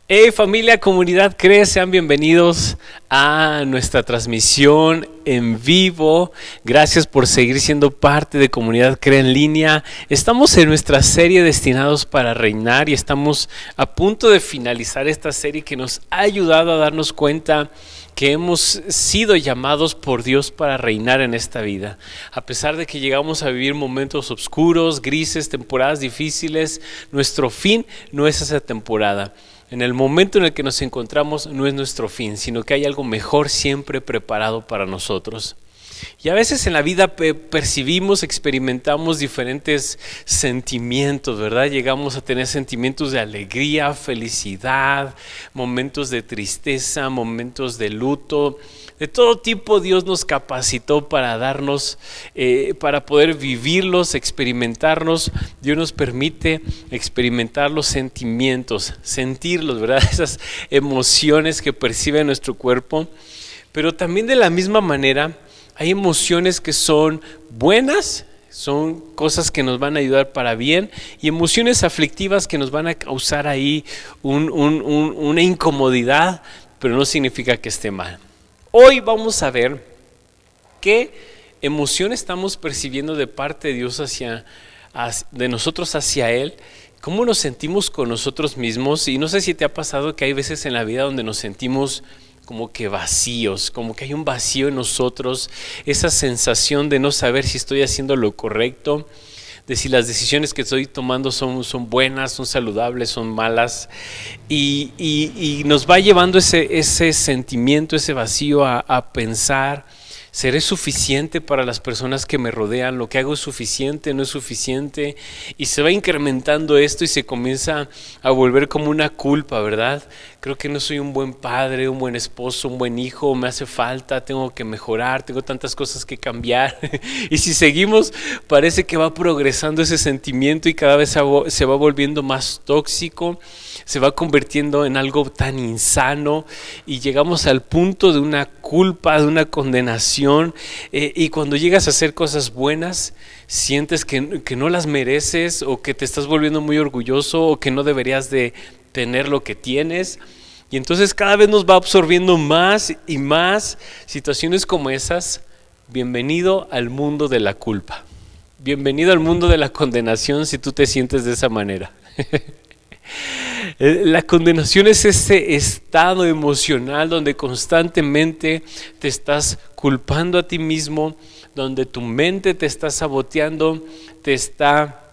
Hey familia, comunidad CRE, sean bienvenidos a nuestra transmisión en vivo. Gracias por seguir siendo parte de Comunidad CRE en línea. Estamos en nuestra serie Destinados para Reinar y estamos a punto de finalizar esta serie que nos ha ayudado a darnos cuenta que hemos sido llamados por Dios para reinar en esta vida. A pesar de que llegamos a vivir momentos oscuros, grises, temporadas difíciles, nuestro fin no es esa temporada. En el momento en el que nos encontramos no es nuestro fin, sino que hay algo mejor siempre preparado para nosotros. Y a veces en la vida percibimos, experimentamos diferentes sentimientos, ¿verdad? Llegamos a tener sentimientos de alegría, felicidad, momentos de tristeza, momentos de luto. De todo tipo Dios nos capacitó para darnos, para poder vivirlos, experimentarnos. Dios nos permite experimentar los sentimientos, sentirlos, ¿verdad? Esas emociones que percibe nuestro cuerpo. Pero también de la misma manera hay emociones que son buenas, son cosas que nos van a ayudar para bien, y emociones aflictivas que nos van a causar ahí una incomodidad, pero no significa que esté mal. Hoy vamos a ver qué emoción estamos percibiendo de parte de Dios de nosotros hacia Él, cómo nos sentimos con nosotros mismos. Y no sé si te ha pasado que hay veces en la vida donde nos sentimos como que vacíos, como que hay un vacío en nosotros, esa sensación de no saber si estoy haciendo lo correcto, de si las decisiones que estoy tomando son buenas, son saludables, son malas, y nos va llevando ese sentimiento, ese vacío a pensar: ¿seré suficiente para las personas que me rodean? ¿Lo que hago es suficiente? ¿No es suficiente? Y se va incrementando esto y se comienza a volver como una culpa, ¿verdad? Creo que no soy un buen padre, un buen esposo, un buen hijo, me hace falta, tengo que mejorar, tengo tantas cosas que cambiar. Y si seguimos, parece que va progresando ese sentimiento y cada vez se va volviendo más tóxico, se va convirtiendo en algo tan insano y llegamos al punto de una culpa, de una condenación, y cuando llegas a hacer cosas buenas, sientes que no las mereces, o que te estás volviendo muy orgulloso, o que no deberías de tener lo que tienes. Y entonces cada vez nos va absorbiendo más y más situaciones como esas. Bienvenido al mundo de la culpa. Bienvenido al mundo de la condenación si tú te sientes de esa manera. La condenación es ese estado emocional donde constantemente te estás culpando a ti mismo, donde tu mente te está saboteando, te está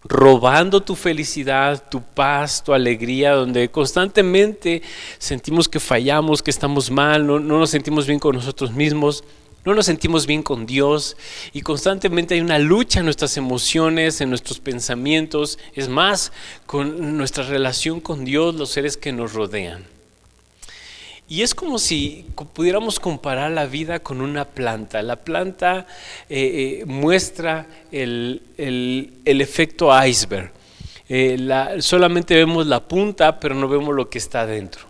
robando tu felicidad, tu paz, tu alegría, donde constantemente sentimos que fallamos, que estamos mal, no nos sentimos bien con nosotros mismos, no nos sentimos bien con Dios, y constantemente hay una lucha en nuestras emociones, en nuestros pensamientos, es más, con nuestra relación con Dios, los seres que nos rodean. Y es como si pudiéramos comparar la vida con una planta. La planta muestra el efecto iceberg. Solamente vemos la punta, pero no vemos lo que está adentro.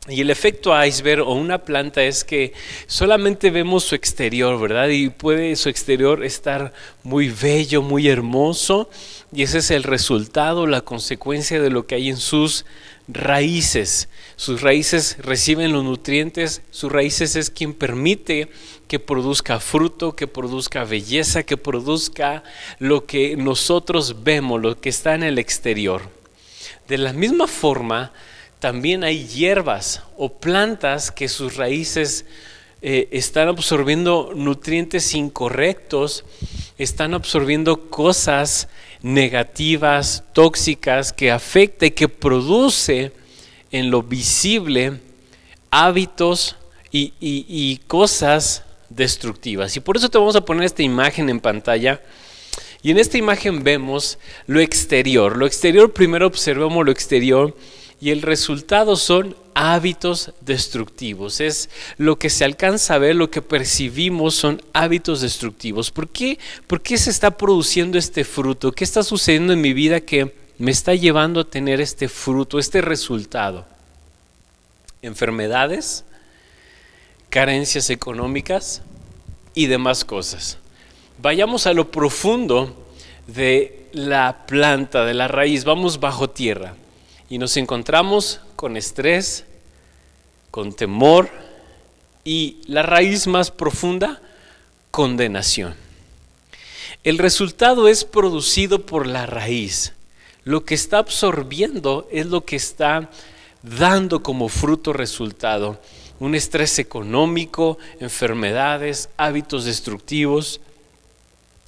Y el efecto iceberg o una planta es que solamente vemos su exterior, ¿verdad? Y puede su exterior estar muy bello, muy hermoso, y ese es el resultado, la consecuencia de lo que hay en sus raíces. Sus raíces reciben los nutrientes, sus raíces es quien permite que produzca fruto, que produzca belleza, que produzca lo que nosotros vemos, lo que está en el exterior. De la misma forma, también hay hierbas o plantas que sus raíces están absorbiendo nutrientes incorrectos, están absorbiendo cosas negativas, tóxicas, que afecta y que produce en lo visible hábitos y cosas destructivas. Y por eso te vamos a poner esta imagen en pantalla. Y en esta imagen vemos lo exterior. Lo exterior, primero observamos lo exterior. Y el resultado son hábitos destructivos. Es lo que se alcanza a ver, lo que percibimos son hábitos destructivos. ¿Por qué se está produciendo este fruto? ¿Qué está sucediendo en mi vida que me está llevando a tener este fruto, este resultado? Enfermedades, carencias económicas y demás cosas. Vayamos a lo profundo de la planta, de la raíz. Vamos bajo tierra. y nos encontramos con estrés, con temor y la raíz más profunda, condenación. El resultado es producido por la raíz. Lo que está absorbiendo es lo que está dando como fruto resultado. Un estrés económico, enfermedades, hábitos destructivos.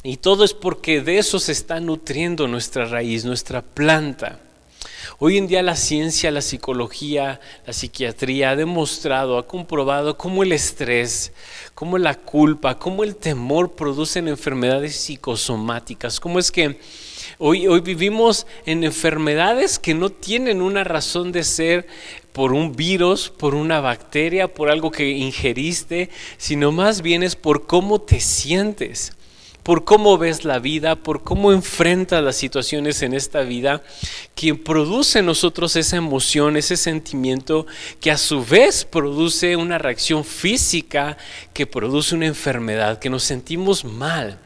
Y todo es porque de eso se está nutriendo nuestra raíz, nuestra planta. Hoy en día la ciencia, la psicología, la psiquiatría ha demostrado, ha comprobado cómo el estrés, cómo la culpa, cómo el temor producen enfermedades psicosomáticas. Cómo es que hoy vivimos en enfermedades que no tienen una razón de ser por un virus, por una bacteria, por algo que ingeriste, sino más bien es por cómo te sientes, por cómo ves la vida, por cómo enfrentas las situaciones en esta vida, que produce en nosotros esa emoción, ese sentimiento, que a su vez produce una reacción física, que produce una enfermedad, que nos sentimos mal.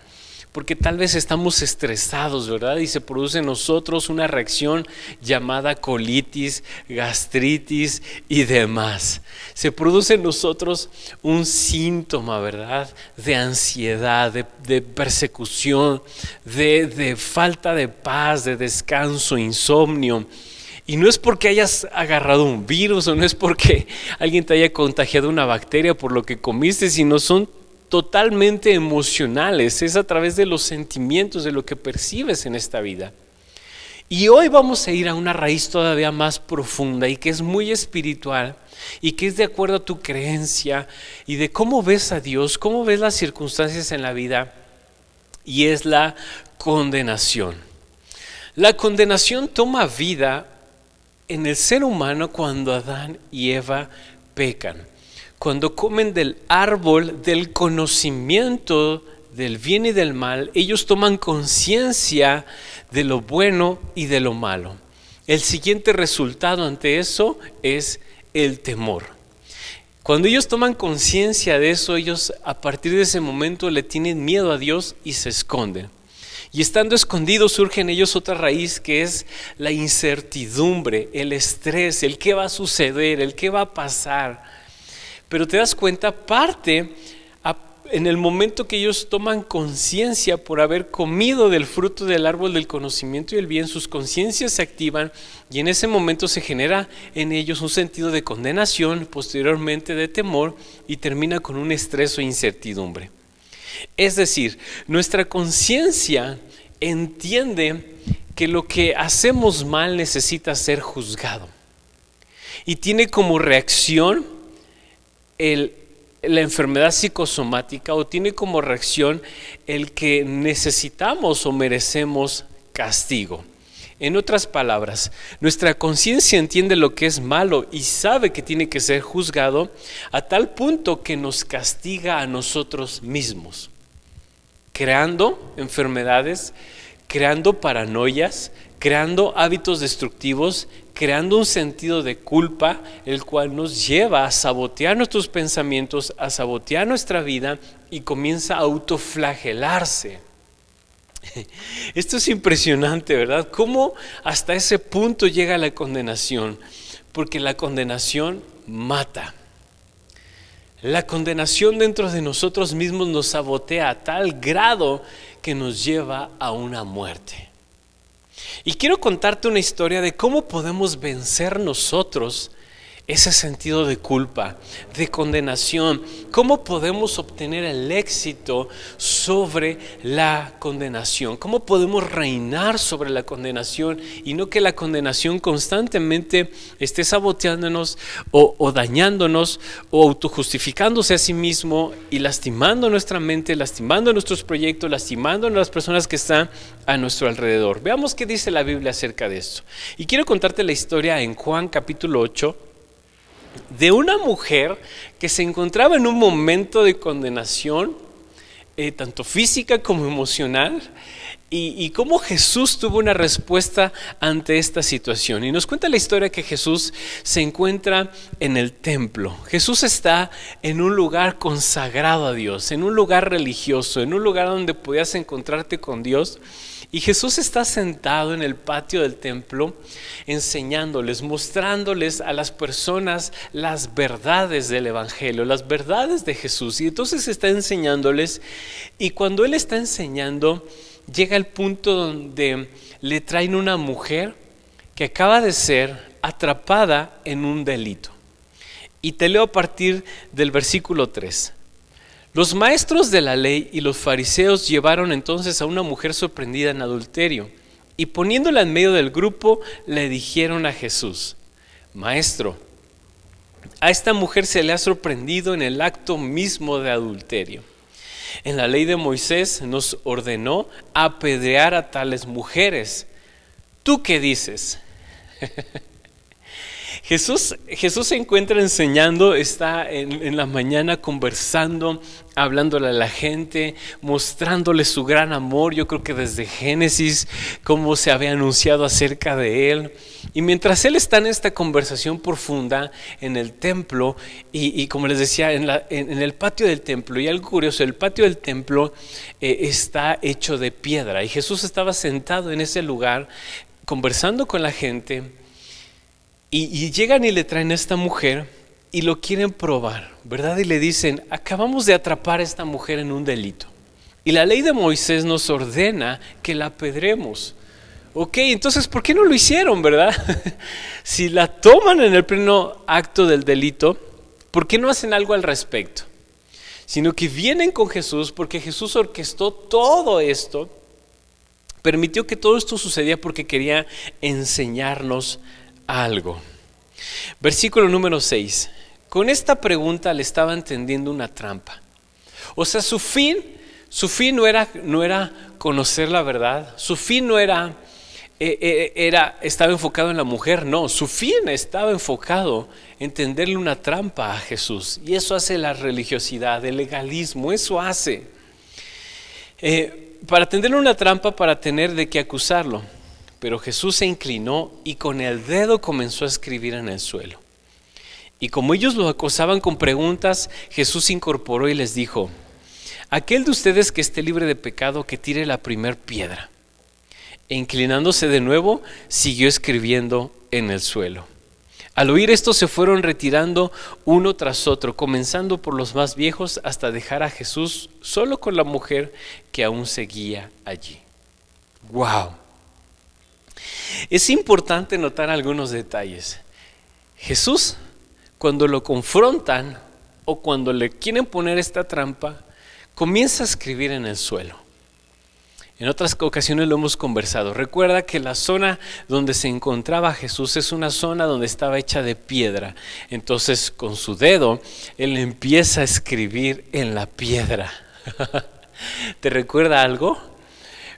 Porque tal vez estamos estresados, ¿verdad? Y se produce en nosotros una reacción llamada colitis, gastritis y demás. Se produce en nosotros un síntoma, ¿verdad? De ansiedad, de persecución, de falta de paz, de descanso, insomnio. Y no es porque hayas agarrado un virus o no es porque alguien te haya contagiado una bacteria por lo que comiste, sino son totalmente emocionales, es a través de los sentimientos, de lo que percibes en esta vida. Y hoy vamos a ir a una raíz todavía más profunda y que es muy espiritual y que es de acuerdo a tu creencia y de cómo ves a Dios, cómo ves las circunstancias en la vida, y es la condenación. La condenación toma vida en el ser humano cuando Adán y Eva pecan. Cuando comen del árbol del conocimiento del bien y del mal, ellos toman conciencia de lo bueno y de lo malo. El siguiente resultado ante eso es el temor. Cuando ellos toman conciencia de eso, ellos a partir de ese momento le tienen miedo a Dios y se esconden. Y estando escondidos surge en ellos otra raíz que es la incertidumbre, el estrés, el qué va a suceder, el qué va a pasar. Pero te das cuenta, parte en el momento que ellos toman conciencia por haber comido del fruto del árbol del conocimiento y el bien, sus conciencias se activan y en ese momento se genera en ellos un sentido de condenación, posteriormente de temor y termina con un estrés o incertidumbre. Es decir, nuestra conciencia entiende que lo que hacemos mal necesita ser juzgado y tiene como reacción la enfermedad psicosomática, o tiene como reacción el que necesitamos o merecemos castigo. En otras palabras, nuestra conciencia entiende lo que es malo y sabe que tiene que ser juzgado a tal punto que nos castiga a nosotros mismos, creando enfermedades, creando paranoias, creando hábitos destructivos, creando un sentido de culpa, el cual nos lleva a sabotear nuestros pensamientos, a sabotear nuestra vida y comienza a autoflagelarse. Esto es impresionante, ¿verdad? ¿Cómo hasta ese punto llega la condenación? Porque la condenación mata. La condenación dentro de nosotros mismos nos sabotea a tal grado que nos lleva a una muerte. Y quiero contarte una historia de cómo podemos vencer nosotros ese sentido de culpa, de condenación. ¿Cómo podemos obtener el éxito sobre la condenación? ¿Cómo podemos reinar sobre la condenación y no que la condenación constantemente esté saboteándonos o dañándonos o autojustificándose a sí mismo y lastimando nuestra mente, lastimando nuestros proyectos, lastimando a las personas que están a nuestro alrededor? Veamos qué dice la Biblia acerca de esto. Y quiero contarte la historia en Juan capítulo 8, de una mujer que se encontraba en un momento de condenación, tanto física como emocional, y cómo Jesús tuvo una respuesta ante esta situación. Y nos cuenta la historia que Jesús se encuentra en el templo. Jesús está en un lugar consagrado a Dios, en un lugar religioso, en un lugar donde podías encontrarte con Dios. Y Jesús está sentado en el patio del templo enseñándoles, mostrándoles a las personas las verdades del Evangelio, las verdades de Jesús. Y entonces está enseñándoles, y cuando Él está enseñando, llega el punto donde le traen una mujer que acaba de ser atrapada en un delito. Y te leo a partir del versículo 3. Los maestros de la ley y los fariseos llevaron entonces a una mujer sorprendida en adulterio y poniéndola en medio del grupo le dijeron a Jesús: Maestro, a esta mujer se le ha sorprendido en el acto mismo de adulterio. En la ley de Moisés nos ordenó apedrear a tales mujeres. ¿Tú qué dices? Jesús se encuentra enseñando, está en la mañana conversando, hablándole a la gente, mostrándole su gran amor. Yo creo que desde Génesis, cómo se había anunciado acerca de Él. Y mientras Él está en esta conversación profunda en el templo, y como les decía, en el patio del templo, y algo curioso, el patio del templo está hecho de piedra. Y Jesús estaba sentado en ese lugar, conversando con la gente. Y llegan y le traen a esta mujer y lo quieren probar, ¿verdad? Y le dicen: acabamos de atrapar a esta mujer en un delito. Y la ley de Moisés nos ordena que la apedremos. Ok, entonces, ¿por qué no lo hicieron, verdad? Si la toman en el pleno acto del delito, ¿por qué no hacen algo al respecto? Sino que vienen con Jesús, porque Jesús orquestó todo esto, permitió que todo esto sucediera porque quería enseñarnos algo. Versículo número 6. Con esta pregunta le estaba tendiendo una trampa. O sea, su fin no era conocer la verdad. Su fin no estaba enfocado en la mujer. No, su fin estaba enfocado en tenderle una trampa a Jesús. Y eso hace la religiosidad, el legalismo. Eso hace para tenderle una trampa, para tener de qué acusarlo. Pero Jesús se inclinó y con el dedo comenzó a escribir en el suelo. Y como ellos lo acosaban con preguntas, Jesús se incorporó y les dijo: aquel de ustedes que esté libre de pecado, que tire la primer piedra. E inclinándose de nuevo, siguió escribiendo en el suelo. Al oír esto se fueron retirando uno tras otro, comenzando por los más viejos hasta dejar a Jesús solo con la mujer que aún seguía allí. ¡Wow! Es importante notar algunos detalles. Jesús, cuando lo confrontan o cuando le quieren poner esta trampa, comienza a escribir en el suelo. En otras ocasiones lo hemos conversado. Recuerda que la zona donde se encontraba Jesús es una zona donde estaba hecha de piedra. Entonces, con su dedo, él empieza a escribir en la piedra. ¿Te recuerda algo?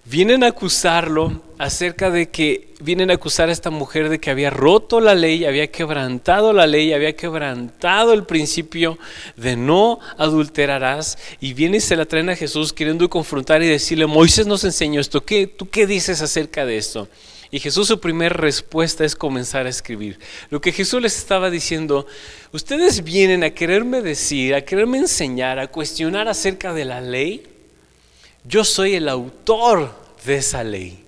Vienen a acusarlo vienen a acusar a esta mujer de que había roto la ley, había quebrantado la ley, había quebrantado el principio de no adulterarás, y viene y se la traen a Jesús queriendo confrontar y decirle: Moisés nos enseñó esto, ¿tú qué dices acerca de esto? Y Jesús, su primera respuesta es comenzar a escribir. Lo que Jesús les estaba diciendo: ustedes vienen a quererme decir, a quererme enseñar, a cuestionar acerca de la ley. Yo soy el autor de esa ley.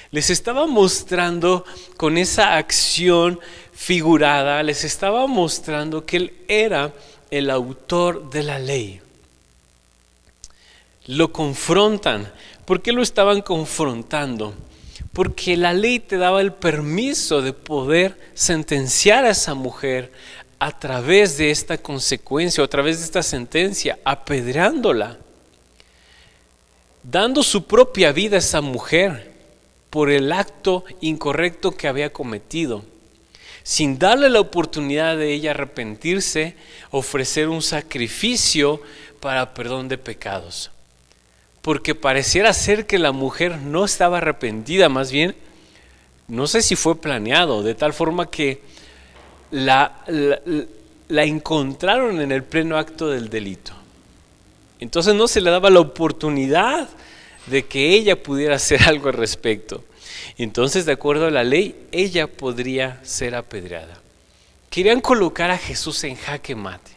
Les estaba mostrando con esa acción figurada, les estaba mostrando que Él era el autor de la ley. Lo confrontan. ¿Por qué lo estaban confrontando? Porque la ley te daba el permiso de poder sentenciar a esa mujer a través de esta consecuencia o a través de esta sentencia, apedreándola, dando su propia vida a esa mujer por el acto incorrecto que había cometido, sin darle la oportunidad de ella arrepentirse, ofrecer un sacrificio para perdón de pecados. Porque pareciera ser que la mujer no estaba arrepentida, más bien, no sé si fue planeado, de tal forma que la encontraron en el pleno acto del delito. Entonces no se le daba la oportunidad de que ella pudiera hacer algo al respecto. Entonces, de acuerdo a la ley, ella podría ser apedreada. Querían colocar a Jesús en jaque mate.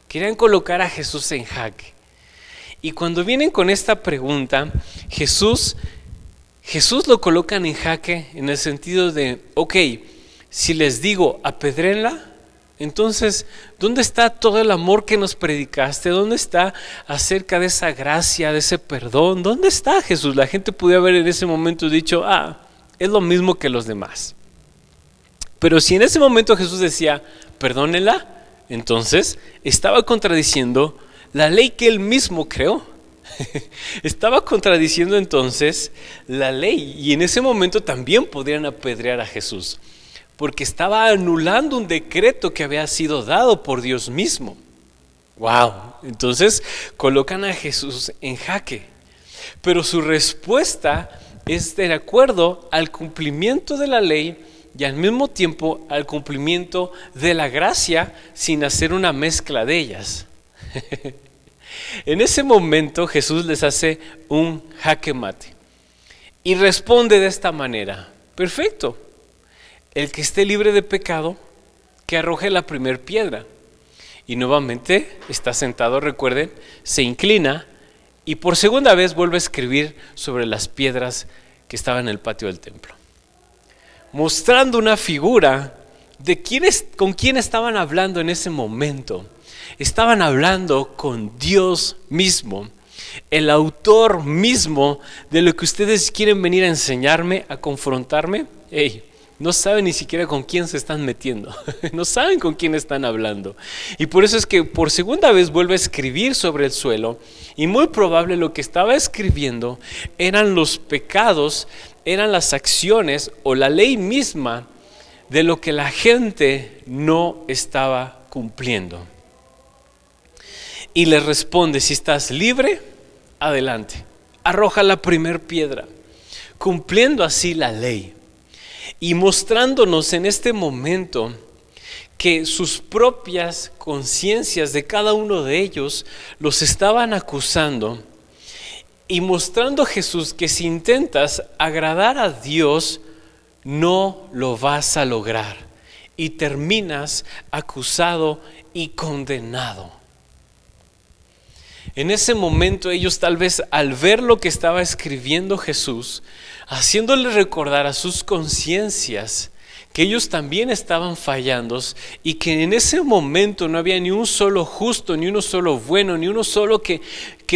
Querían colocar a Jesús en jaque. Y cuando vienen con esta pregunta, Jesús Jesús lo colocan en jaque en el sentido de, ok, si les digo apedréenla, entonces, ¿dónde está todo el amor que nos predicaste? ¿Dónde está acerca de esa gracia, de ese perdón? ¿Dónde está Jesús? La gente pudiera haber en ese momento dicho, es lo mismo que los demás. Pero si en ese momento Jesús decía, perdónenla, entonces estaba contradiciendo la ley que él mismo creó. Estaba contradiciendo entonces la ley, y en ese momento también podrían apedrear a Jesús, porque estaba anulando un decreto que había sido dado por Dios mismo. Wow, entonces colocan a Jesús en jaque, pero su respuesta es de acuerdo al cumplimiento de la ley y al mismo tiempo al cumplimiento de la gracia, sin hacer una mezcla de ellas. En ese momento Jesús les hace un jaque mate y responde de esta manera: perfecto, el que esté libre de pecado, que arroje la primer piedra. Y nuevamente está sentado, recuerden, se inclina y por segunda vez vuelve a escribir sobre las piedras que estaban en el patio del templo, mostrando una figura de con quién estaban hablando en ese momento. Estaban hablando con Dios mismo, el autor mismo de lo que ustedes quieren venir a enseñarme, a confrontarme. No saben ni siquiera con quién se están metiendo, no saben con quién están hablando. Y por eso es que por segunda vez vuelve a escribir sobre el suelo, y muy probable lo que estaba escribiendo eran los pecados, eran las acciones o la ley misma de lo que la gente no estaba cumpliendo. Y les responde: si estás libre, adelante, arroja la primer piedra, cumpliendo así la ley y mostrándonos en este momento que sus propias conciencias de cada uno de ellos los estaban acusando, y mostrando a Jesús que si intentas agradar a Dios no lo vas a lograr y terminas acusado y condenado. En ese momento ellos, tal vez al ver lo que estaba escribiendo Jesús, haciéndole recordar a sus conciencias que ellos también estaban fallando y que en ese momento no había ni un solo justo, ni uno solo bueno, ni uno solo que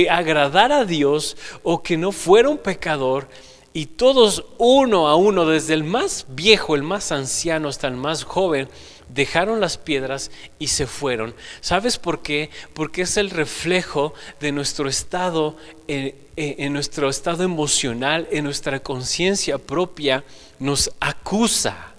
agradara a Dios o que no fuera un pecador, y todos uno a uno, desde el más viejo, el más anciano hasta el más joven, dejaron las piedras y se fueron. ¿Sabes por qué? Porque es el reflejo de nuestro estado, en nuestro estado emocional, en nuestra conciencia propia, nos acusa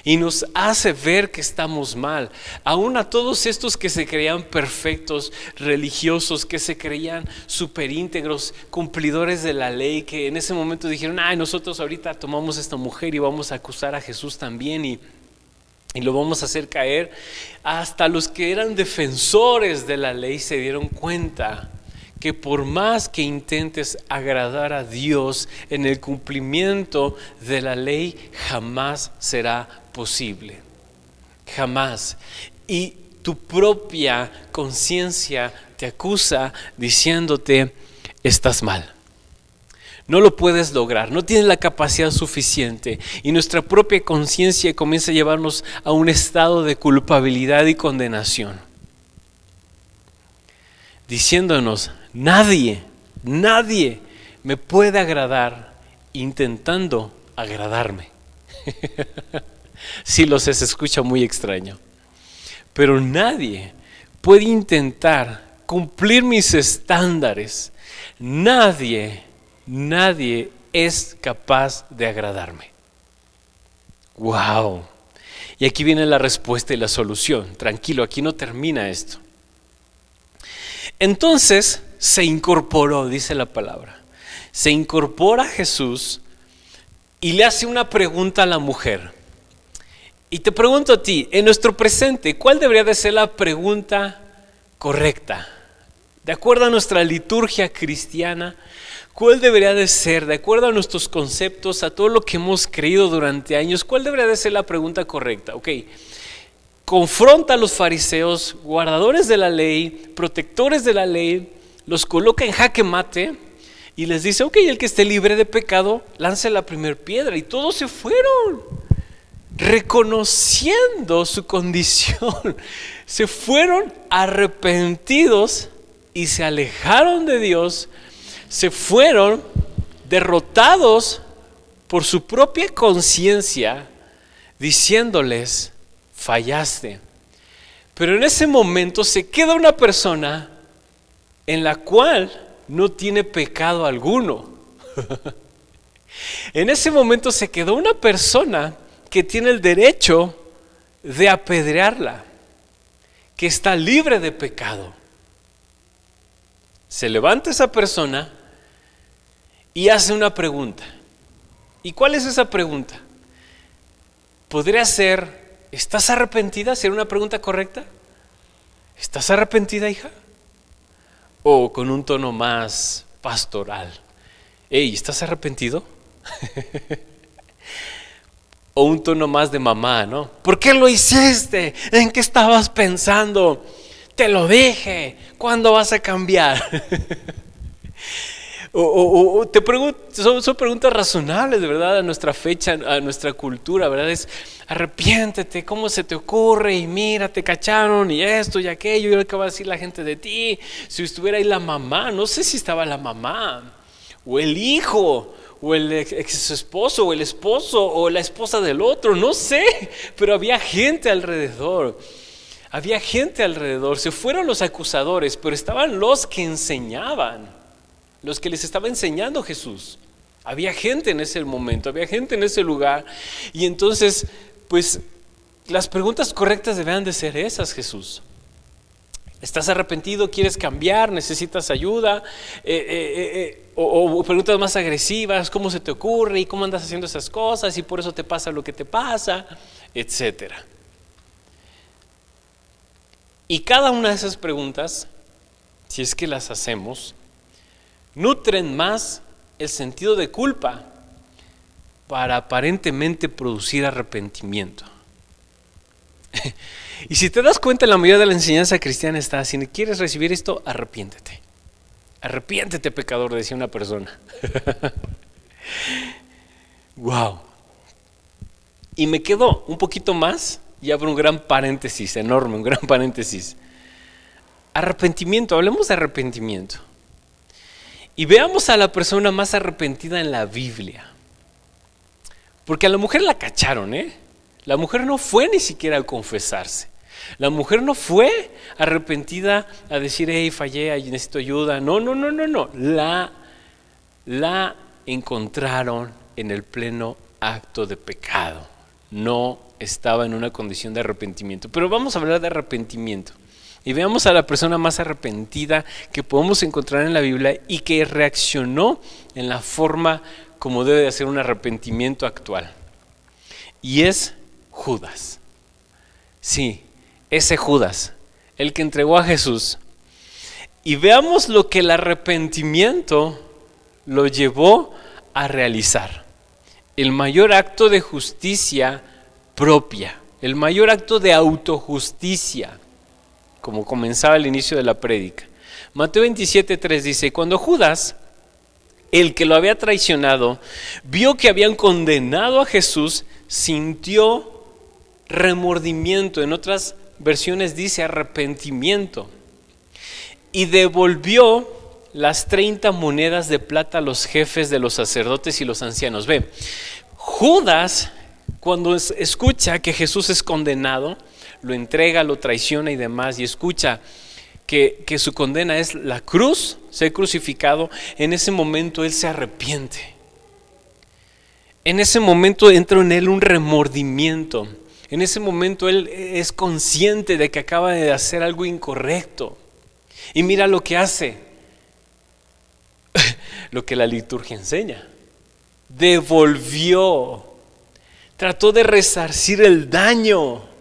y nos hace ver que estamos mal. Aún a todos estos que se creían perfectos, religiosos, que se creían superíntegros, cumplidores de la ley, que en ese momento dijeron: nosotros ahorita tomamos a esta mujer y vamos a acusar a Jesús también y lo vamos a hacer caer. Hasta los que eran defensores de la ley se dieron cuenta que por más que intentes agradar a Dios en el cumplimiento de la ley, jamás será posible. Jamás. Y tu propia conciencia te acusa diciéndote: estás mal. No lo puedes lograr, no tienes la capacidad suficiente, y nuestra propia conciencia comienza a llevarnos a un estado de culpabilidad y condenación, diciéndonos: nadie me puede agradar intentando agradarme. Sí, lo sé, se escucha muy extraño, pero nadie puede intentar cumplir mis estándares. Nadie es capaz de agradarme. Wow. Y aquí viene la respuesta y la solución. Tranquilo, aquí no termina esto. Entonces se incorporó, dice la palabra. Se incorpora Jesús y le hace una pregunta a la mujer. Y te pregunto a ti, en nuestro presente, ¿cuál debería de ser la pregunta correcta? De acuerdo a nuestra liturgia cristiana, ¿cuál debería de ser, de acuerdo a nuestros conceptos, a todo lo que hemos creído durante años, cuál debería de ser la pregunta correcta? Confronta a los fariseos, guardadores de la ley, protectores de la ley, los coloca en jaque mate Y les dice, ok, el que esté libre de pecado, lance la primera piedra. Y todos se fueron, reconociendo su condición. Se fueron arrepentidos y se alejaron de Dios. Se fueron derrotados por su propia conciencia, diciéndoles, fallaste. Pero en ese momento se queda una persona en la cual no tiene pecado alguno. En ese momento se quedó una persona que tiene el derecho de apedrearla, que está libre de pecado. Se levanta esa persona y hace una pregunta. ¿Y cuál es esa pregunta? Podría ser, ¿estás arrepentida? ¿Sería una pregunta correcta? ¿Estás arrepentida, hija? O con un tono más pastoral. Hey, ¿estás arrepentido? O un tono más de mamá, ¿no? ¿Por qué lo hiciste? ¿En qué estabas pensando? Te lo dije. ¿Cuándo vas a cambiar? O te pregunto, son preguntas razonables, de verdad, a nuestra fecha, a nuestra cultura, ¿verdad? Es arrepiéntete, ¿cómo se te ocurre? Y mira, te cacharon y esto y aquello, y qué va a decir la gente de ti. Si estuviera ahí la mamá, no sé si estaba la mamá, o el hijo, o el ex esposo, o el esposo, o la esposa del otro, no sé, pero había gente alrededor. Había gente alrededor, se fueron los acusadores, pero estaban los que enseñaban. Los que les estaba enseñando Jesús. Había gente en ese momento, había gente en ese lugar. Y entonces, pues, las preguntas correctas debían de ser esas, Jesús. ¿Estás arrepentido? ¿Quieres cambiar? ¿Necesitas ayuda? O preguntas más agresivas, ¿cómo se te ocurre? ¿Y cómo andas haciendo esas cosas? ¿Y por eso te pasa lo que te pasa? Etcétera. Y cada una de esas preguntas, si es que las hacemos, nutren más el sentido de culpa para aparentemente producir arrepentimiento. Y si te das cuenta, la mayoría de la enseñanza cristiana está: si quieres recibir esto, arrepiéntete. Arrepiéntete, pecador, decía una persona. Wow. Y me quedo un poquito más y abro un gran paréntesis, enorme, un gran paréntesis. Arrepentimiento, hablemos de arrepentimiento. Y veamos a la persona más arrepentida en la Biblia. Porque a la mujer la cacharon, La mujer no fue ni siquiera a confesarse. La mujer no fue arrepentida a decir, hey, fallé, necesito ayuda. No. La encontraron en el pleno acto de pecado. No estaba en una condición de arrepentimiento. Pero vamos a hablar de arrepentimiento. Y veamos a la persona más arrepentida que podemos encontrar en la Biblia y que reaccionó en la forma como debe de ser un arrepentimiento actual. Y es Judas. Sí, ese Judas, el que entregó a Jesús. Y veamos lo que el arrepentimiento lo llevó a realizar. El mayor acto de justicia propia, el mayor acto de autojusticia, como comenzaba al inicio de la prédica. Mateo 27:3 dice: cuando Judas, el que lo había traicionado, vio que habían condenado a Jesús, sintió remordimiento. En otras versiones dice arrepentimiento. Y devolvió las 30 monedas de plata a los jefes de los sacerdotes y los ancianos. Ve, Judas, cuando escucha que Jesús es condenado, lo entrega, lo traiciona y demás, y escucha que su condena es la cruz, ser crucificado. En ese momento él se arrepiente. En ese momento entra en él un remordimiento. En ese momento él es consciente de que acaba de hacer algo incorrecto. Y mira lo que hace, lo que la liturgia enseña. Devolvió, trató de resarcir el daño.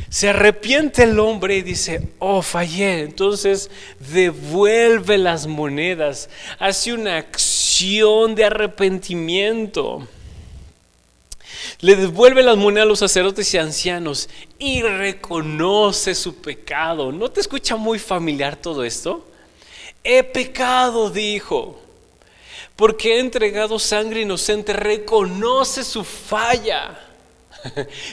Se arrepiente el hombre y dice: oh, fallé. Entonces devuelve las monedas, hace una acción de arrepentimiento. Le devuelve las monedas a los sacerdotes y ancianos y reconoce su pecado. ¿No te escucha muy familiar todo esto? He pecado, dijo. porque ha entregado sangre inocente, reconoce su falla.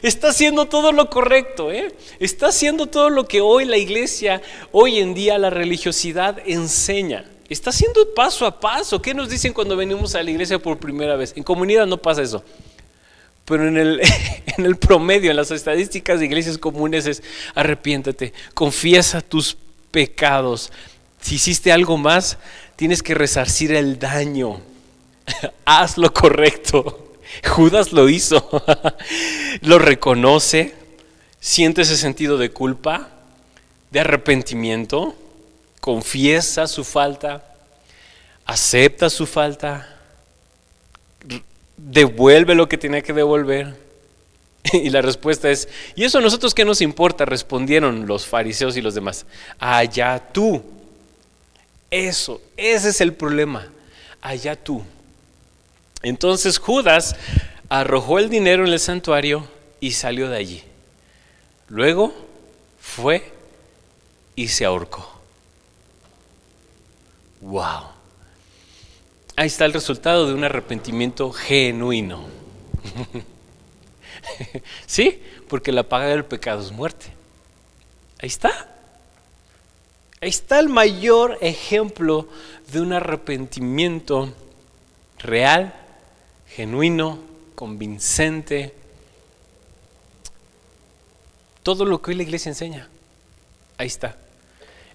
Está haciendo todo lo correcto, está haciendo todo lo que hoy la iglesia, hoy en día la religiosidad enseña. Está haciendo paso a paso. ¿Qué nos dicen cuando venimos a la iglesia por primera vez? En comunidad no pasa eso. Pero en el promedio, en las estadísticas de iglesias comunes es: arrepiéntate, confiesa tus pecados. Si hiciste algo más, tienes que resarcir el daño. Haz lo correcto. Judas lo hizo. Lo reconoce, siente ese sentido de culpa, de arrepentimiento, confiesa su falta, acepta su falta, devuelve lo que tenía que devolver. Y la respuesta es: ¿y eso a nosotros qué nos importa? Respondieron los fariseos y los demás. Allá tú. Ese es el problema. Allá tú. Entonces Judas arrojó el dinero en el santuario y salió de allí. Luego fue y se ahorcó. ¡Wow! Ahí está el resultado de un arrepentimiento genuino. ¿Sí? Porque la paga del pecado es muerte. Ahí está. Ahí está el mayor ejemplo de un arrepentimiento real, genuino, convincente. Todo lo que hoy la iglesia enseña. Ahí está.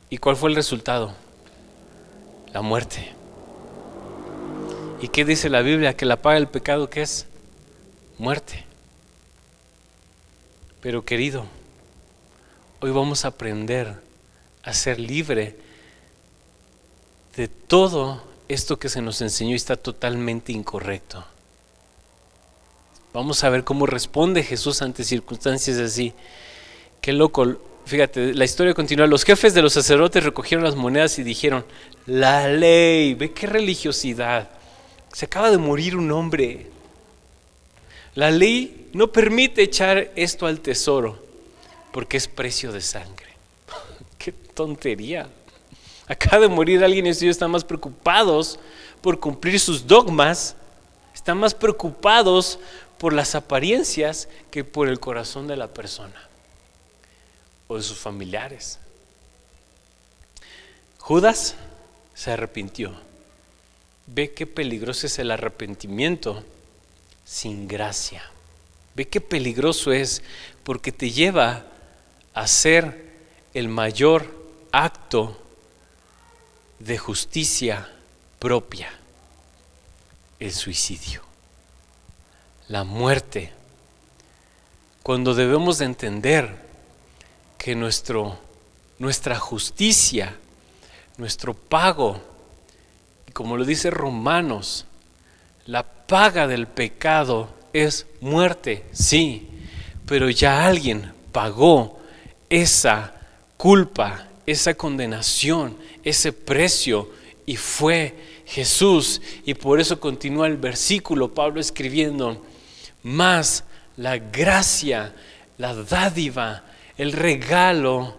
¿Y cuál fue el resultado? La muerte. ¿Y qué dice la Biblia? Que la paga del pecado, ¿qué es? Muerte. Pero querido, hoy vamos a aprender a ser libre de todo esto que se nos enseñó y está totalmente incorrecto. Vamos a ver cómo responde Jesús ante circunstancias así. Qué loco. Fíjate, la historia continúa. Los jefes de los sacerdotes recogieron las monedas y dijeron: la ley, ve qué religiosidad. Se acaba de morir un hombre. La ley no permite echar esto al tesoro porque es precio de sangre. Qué tontería. Acaba de morir alguien y ellos están más preocupados por cumplir sus dogmas, están más preocupados por las apariencias que por el corazón de la persona o de sus familiares. Judas se arrepintió. Ve qué peligroso es el arrepentimiento sin gracia. Ve qué peligroso es, porque te lleva a hacer el mayor acto de justicia propia: el suicidio, la muerte. Cuando debemos de entender que nuestra justicia, nuestro pago, como lo dice Romanos, la paga del pecado es muerte, sí, pero ya alguien pagó esa culpa, esa condenación, ese precio, y fue Jesús. Y por eso continúa el versículo, Pablo escribiendo: más la gracia, la dádiva, el regalo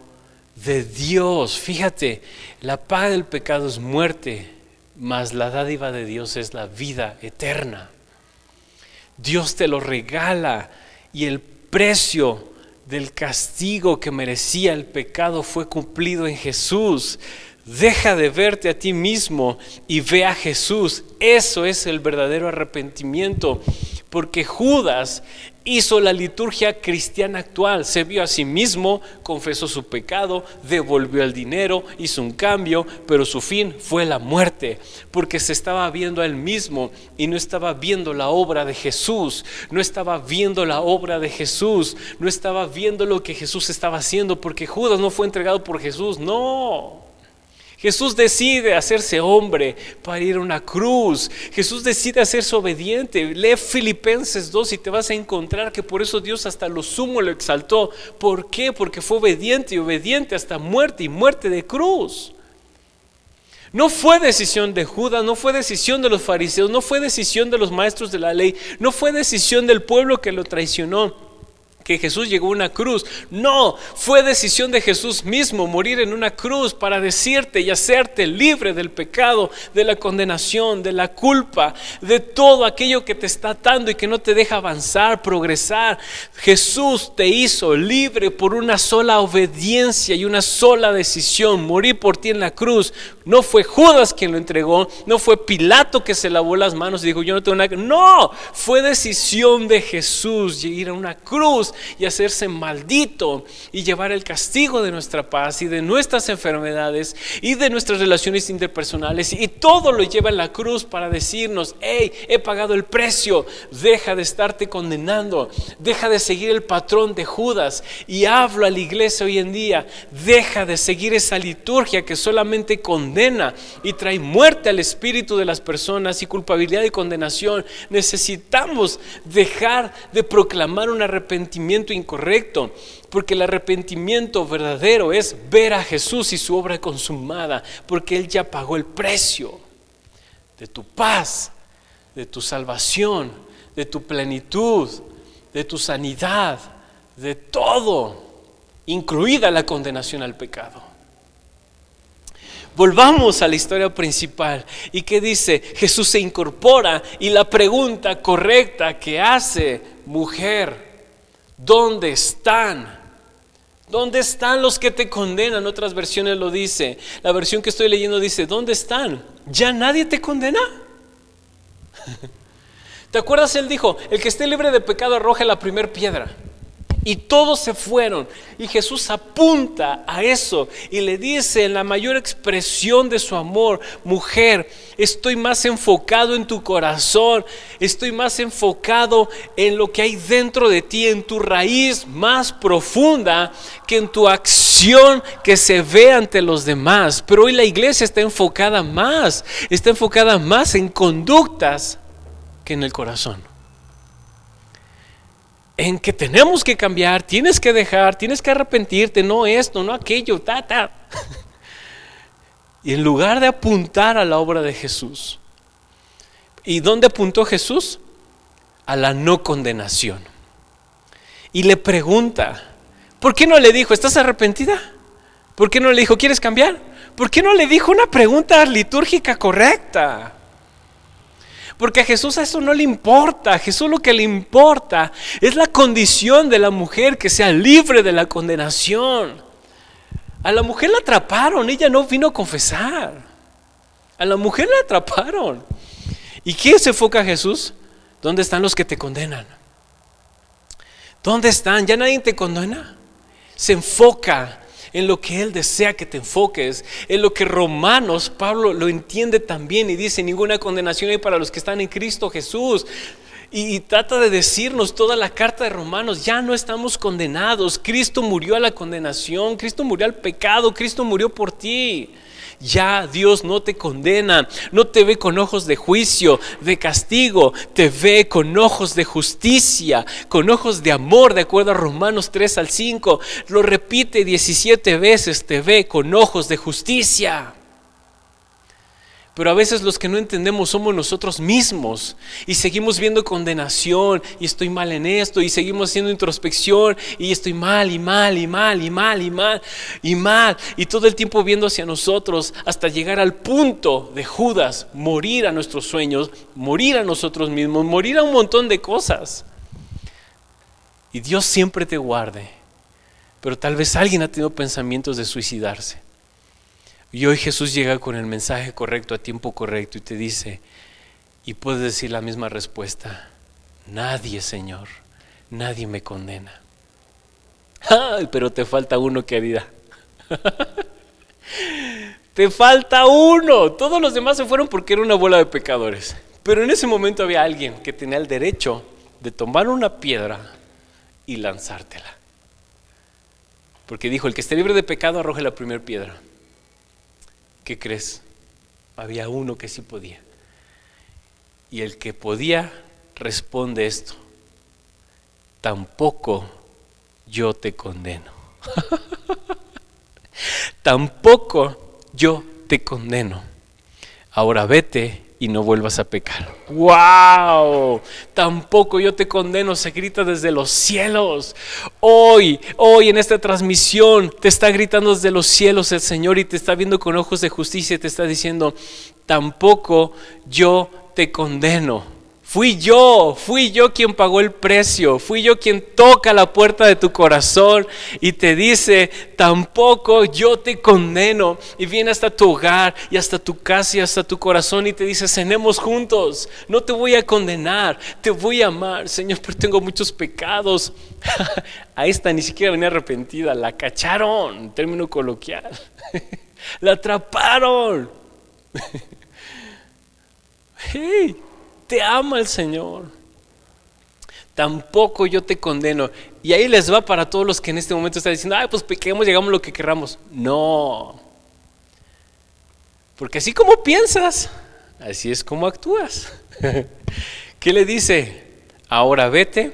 de Dios. Fíjate, la paga del pecado es muerte, mas la dádiva de Dios es la vida eterna. Dios te lo regala, y el precio del castigo que merecía el pecado fue cumplido en Jesús. Deja de verte a ti mismo y ve a Jesús. Eso es el verdadero arrepentimiento, porque Judas hizo la liturgia cristiana actual. Se vio a sí mismo, confesó su pecado, devolvió el dinero, hizo un cambio, pero su fin fue la muerte, porque se estaba viendo a él mismo y no estaba viendo la obra de Jesús. No estaba viendo la obra de Jesús, no estaba viendo lo que Jesús estaba haciendo, porque Judas no fue entregado por Jesús, no. Jesús decide hacerse hombre para ir a una cruz. Jesús decide hacerse obediente. Lee Filipenses 2 y te vas a encontrar que por eso Dios hasta lo sumo lo exaltó. ¿Por qué? Porque fue obediente, y obediente hasta muerte, y muerte de cruz. No fue decisión de Judas, no fue decisión de los fariseos, no fue decisión de los maestros de la ley, no fue decisión del pueblo que lo traicionó, que Jesús llegó a una cruz. No, fue decisión de Jesús mismo morir en una cruz para decirte y hacerte libre del pecado, de la condenación, de la culpa, de todo aquello que te está atando y que no te deja avanzar, progresar. Jesús te hizo libre por una sola obediencia y una sola decisión, morir por ti en la cruz. No fue Judas quien lo entregó, no fue Pilato que se lavó las manos y dijo yo no tengo nada. No, fue decisión de Jesús ir a una cruz y hacerse maldito y llevar el castigo de nuestra paz y de nuestras enfermedades y de nuestras relaciones interpersonales, y todo lo lleva en la cruz para decirnos: hey, he pagado el precio, deja de estarte condenando, deja de seguir el patrón de Judas. Y hablo a la iglesia hoy en día: deja de seguir esa liturgia que solamente condena y trae muerte al espíritu de las personas y culpabilidad y condenación. Necesitamos dejar de proclamar un arrepentimiento incorrecto, porque el arrepentimiento verdadero es ver a Jesús y su obra consumada, porque Él ya pagó el precio de tu paz, de tu salvación, de tu plenitud, de tu sanidad, de todo, incluida la condenación al pecado. Volvamos a la historia principal. ¿Y qué dice? Jesús se incorpora y la pregunta correcta que hace: mujer, ¿dónde están? ¿Dónde están los que te condenan? Otras versiones lo dice. La versión que estoy leyendo dice: ¿dónde están? ¿Ya nadie te condena? ¿Te acuerdas? Él dijo: el que esté libre de pecado arroje la primera piedra. Y todos se fueron, y Jesús apunta a eso y le dice en la mayor expresión de su amor: mujer, estoy más enfocado en tu corazón, estoy más enfocado en lo que hay dentro de ti, en tu raíz más profunda, que en tu acción que se ve ante los demás. Pero hoy la iglesia está enfocada más en conductas que en el corazón. En que tenemos que cambiar, tienes que dejar, tienes que arrepentirte, no esto, no aquello, Y en lugar de apuntar a la obra de Jesús. ¿Y dónde apuntó Jesús? A la no condenación. Y le pregunta: ¿por qué no le dijo, estás arrepentida? ¿Por qué no le dijo, quieres cambiar? ¿Por qué no le dijo una pregunta litúrgica correcta? Porque a Jesús eso no le importa. A Jesús lo que le importa es la condición de la mujer, que sea libre de la condenación. A la mujer la atraparon, ella no vino a confesar. A la mujer la atraparon. ¿Y quién se enfoca a Jesús? ¿Dónde están los que te condenan? ¿Dónde están? ¿Ya nadie te condena? Se enfoca en lo que Él desea que te enfoques, en lo que Romanos, Pablo lo entiende también y dice: ninguna condenación hay para los que están en Cristo Jesús. Y trata de decirnos toda la carta de Romanos: ya no estamos condenados. Cristo murió a la condenación, Cristo murió al pecado, Cristo murió por ti. Ya Dios no te condena, no te ve con ojos de juicio, de castigo, te ve con ojos de justicia, con ojos de amor, de acuerdo a Romanos 3-5. Lo repite 17 veces: te ve con ojos de justicia. Pero a veces los que no entendemos somos nosotros mismos y seguimos viendo condenación y estoy mal en esto, y seguimos haciendo introspección y estoy mal y mal y mal y mal y mal y mal, y todo el tiempo viendo hacia nosotros hasta llegar al punto de Judas: morir a nuestros sueños, morir a nosotros mismos, morir a un montón de cosas. Y Dios siempre te guarde, pero tal vez alguien ha tenido pensamientos de suicidarse. Y hoy Jesús llega con el mensaje correcto a tiempo correcto y te dice, y puedes decir la misma respuesta: nadie, Señor, nadie me condena. Ay, pero te falta uno, querida. Te falta uno. Todos los demás se fueron porque era una bola de pecadores. Pero en ese momento había alguien que tenía el derecho de tomar una piedra y lanzártela. Porque dijo: el que esté libre de pecado arroje la primera piedra. ¿Qué crees? Había uno que sí podía. Y el que podía responde esto: tampoco yo te condeno. Tampoco yo te condeno. Ahora vete y no vuelvas a pecar. ¡Wow! Tampoco yo te condeno, se grita desde los cielos. Hoy en esta transmisión te está gritando desde los cielos el Señor y te está viendo con ojos de justicia y te está diciendo: tampoco yo te condeno. Fui yo quien pagó el precio, fui yo quien toca la puerta de tu corazón y te dice: tampoco yo te condeno. Y viene hasta tu hogar y hasta tu casa y hasta tu corazón y te dice: cenemos juntos, no te voy a condenar, te voy a amar. Señor, pero tengo muchos pecados. A esta ni siquiera venía arrepentida, la cacharon, término coloquial. La atraparon. Hey, te ama el Señor. Tampoco yo te condeno. Y ahí les va para todos los que en este momento están diciendo: pues pequemos, llegamos lo que querramos. No, porque así como piensas, así es como actúas. ¿Qué le dice? Ahora vete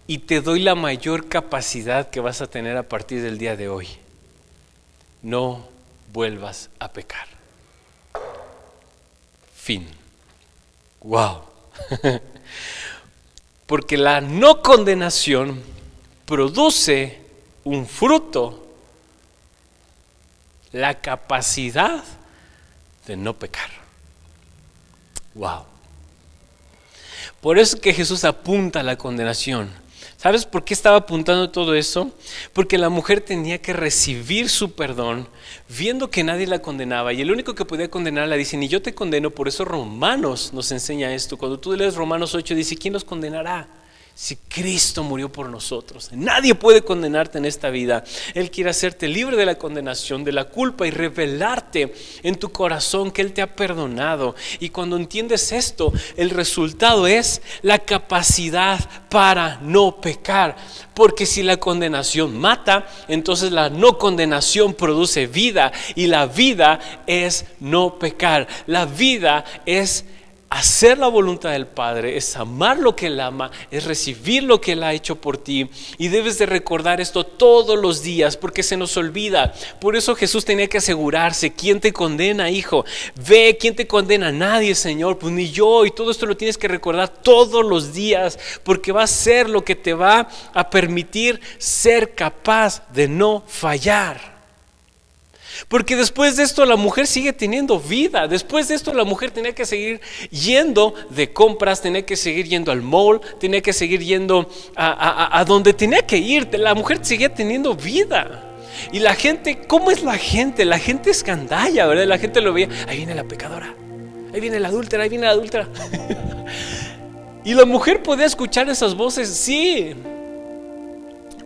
y te doy la mayor capacidad que vas a tener a partir del día de hoy. No vuelvas a pecar. Fin. Wow. Porque la no condenación produce un fruto: la capacidad de no pecar. Wow. Por eso es que Jesús apunta a la condenación. ¿Sabes por qué estaba apuntando todo eso? Porque la mujer tenía que recibir su perdón, viendo que nadie la condenaba, y el único que podía condenarla dice: ni yo te condeno. Por eso Romanos nos enseña esto. Cuando tú lees Romanos 8, dice: ¿quién nos condenará? Si Cristo murió por nosotros. Nadie puede condenarte en esta vida. Él quiere hacerte libre de la condenación, de la culpa, y revelarte en tu corazón que Él te ha perdonado. Y cuando entiendes esto, el resultado es la capacidad para no pecar. Porque si la condenación mata, entonces la no condenación produce vida, y la vida es no pecar. La vida es hacer la voluntad del Padre, es amar lo que Él ama, es recibir lo que Él ha hecho por ti. Y debes de recordar esto todos los días, porque se nos olvida. Por eso Jesús tenía que asegurarse: ¿quién te condena, hijo? Ve, ¿quién te condena? Nadie, Señor, pues ni yo. Y todo esto lo tienes que recordar todos los días, porque va a ser lo que te va a permitir ser capaz de no fallar. Porque después de esto la mujer sigue teniendo vida. Después de esto la mujer tenía que seguir yendo de compras, tenía que seguir yendo al mall, tenía que seguir yendo a donde tenía que ir. La mujer seguía teniendo vida. Y la gente, ¿cómo es la gente? La gente es gandalla, ¿verdad? La gente lo veía: ahí viene la pecadora, ahí viene la adúltera, ahí viene la adúltera. Y la mujer podía escuchar esas voces, sí.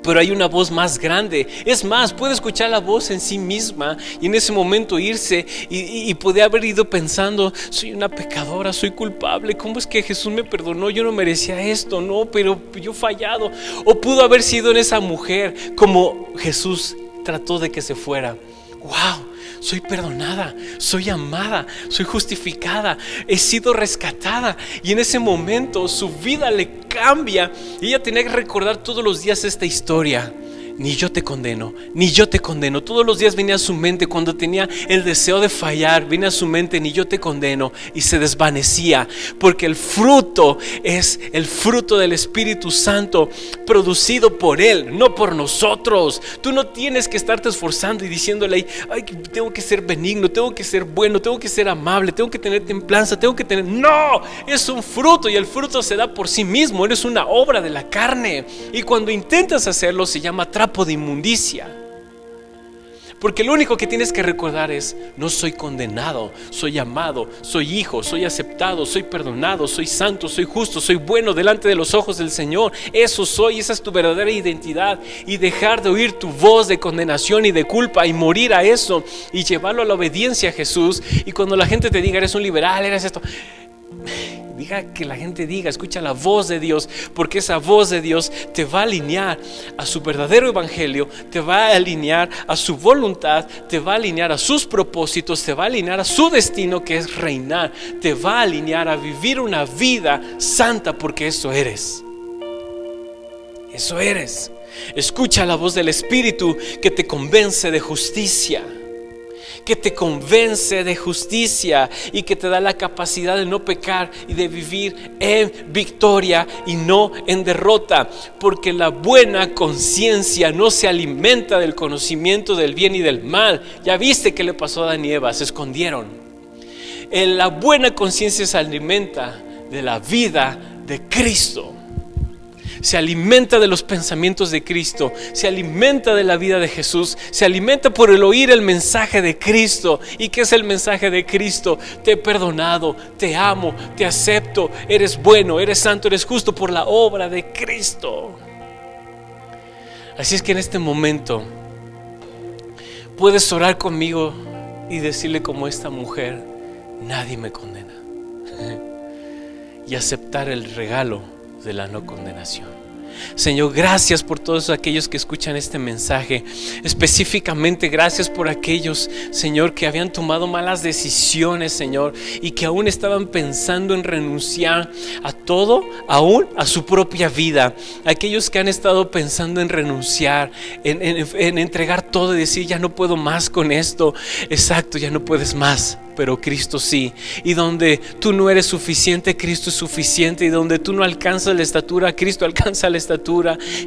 Pero hay una voz más grande. Es más, puede escuchar la voz en sí misma y en ese momento irse y puede haber ido pensando: soy una pecadora, soy culpable, ¿cómo es que Jesús me perdonó? Yo no merecía esto, no, pero yo he fallado. O pudo haber sido en esa mujer como Jesús trató de que se fuera: wow, soy perdonada, soy amada, soy justificada, he sido rescatada. Y en ese momento su vida le cambia y ella tenía que recordar todos los días esta historia: ni yo te condeno, ni yo te condeno. Todos los días venía a su mente, cuando tenía el deseo de fallar, venía a su mente: ni yo te condeno, y se desvanecía. Porque el fruto es el fruto del Espíritu Santo, producido por Él, no por nosotros. Tú no tienes que estarte esforzando y diciéndole: ay, tengo que ser benigno, tengo que ser bueno, tengo que ser amable, tengo que tener templanza, tengo que tener... No, es un fruto, y el fruto se da por sí mismo. Eres una obra de la carne, y cuando intentas hacerlo se llama trapo de inmundicia. Porque lo único que tienes que recordar es: no soy condenado, soy amado, soy hijo, soy aceptado, soy perdonado, soy santo, soy justo, soy bueno delante de los ojos del Señor. Eso soy, esa es tu verdadera identidad. Y dejar de oír tu voz de condenación y de culpa y morir a eso y llevarlo a la obediencia a Jesús. Y cuando la gente te diga: eres un liberal, eres esto, diga que la gente diga: escucha la voz de Dios, porque esa voz de Dios te va a alinear a su verdadero evangelio, te va a alinear a su voluntad, te va a alinear a sus propósitos, te va a alinear a su destino, que es reinar, te va a alinear a vivir una vida santa, porque eso eres. Eso eres. Escucha la voz del Espíritu que te convence de justicia, que te convence de justicia y que te da la capacidad de no pecar y de vivir en victoria y no en derrota, porque la buena conciencia no se alimenta del conocimiento del bien y del mal. Ya viste qué le pasó a Adán y Eva, se escondieron. La buena conciencia se alimenta de la vida de Cristo. Se alimenta de los pensamientos de Cristo, se alimenta de la vida de Jesús, se alimenta por el oír el mensaje de Cristo. ¿Y qué es el mensaje de Cristo? Te he perdonado, te amo, te acepto, eres bueno, eres santo, eres justo por la obra de Cristo. Así es que en este momento puedes orar conmigo y decirle como esta mujer: nadie me condena, y aceptar el regalo de la no condenación. Señor, gracias por todos aquellos que escuchan este mensaje. Específicamente gracias por aquellos, Señor, que habían tomado malas decisiones, Señor, y que aún estaban pensando en renunciar a todo, aún a su propia vida. Aquellos que han estado pensando en renunciar, en entregar todo y decir: ya no puedo más con esto. Exacto, ya no puedes más, pero Cristo sí. Y donde tú no eres suficiente, Cristo es suficiente. Y donde tú no alcanzas la estatura, Cristo alcanza la estatura.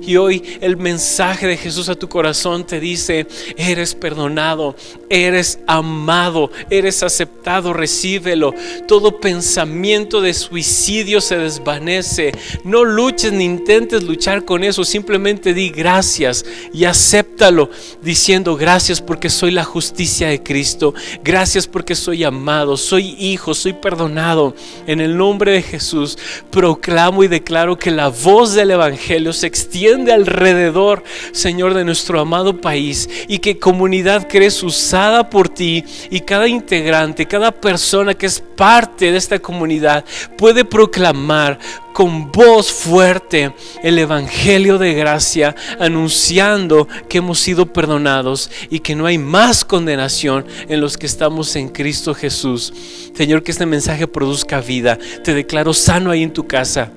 Y hoy el mensaje de Jesús a tu corazón te dice: eres perdonado, eres amado, eres aceptado, recíbelo. Todo pensamiento de suicidio se desvanece. No luches ni intentes luchar con eso. Simplemente di gracias y acéptalo, diciendo: gracias porque soy la justicia de Cristo. Gracias porque soy amado, soy hijo, soy perdonado. En el nombre de Jesús proclamo y declaro que la voz del evangelio se extiende alrededor, Señor, de nuestro amado país, y que Comunidad Cree es usada por ti, y cada integrante, cada persona que es parte de esta comunidad puede proclamar con voz fuerte el evangelio de gracia, anunciando que hemos sido perdonados y que no hay más condenación en los que estamos en Cristo Jesús. Señor, que este mensaje produzca vida. Te declaro sano ahí en tu casa.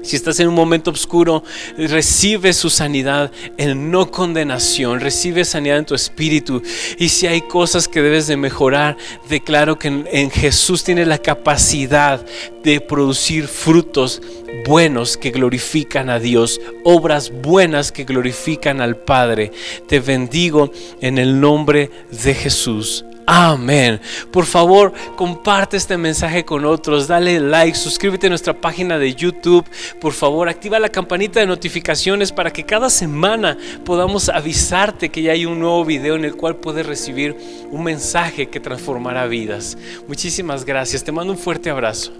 Si estás en un momento oscuro, recibe su sanidad en no condenación. Recibe sanidad en tu espíritu. Y si hay cosas que debes de mejorar, declaro que en Jesús tienes la capacidad de producir frutos buenos que glorifican a Dios, obras buenas que glorifican al Padre. Te bendigo en el nombre de Jesús. Amén. Por favor, comparte este mensaje con otros, dale like, suscríbete a nuestra página de YouTube. Por favor, activa la campanita de notificaciones para que cada semana podamos avisarte que ya hay un nuevo video en el cual puedes recibir un mensaje que transformará vidas. Muchísimas gracias, te mando un fuerte abrazo.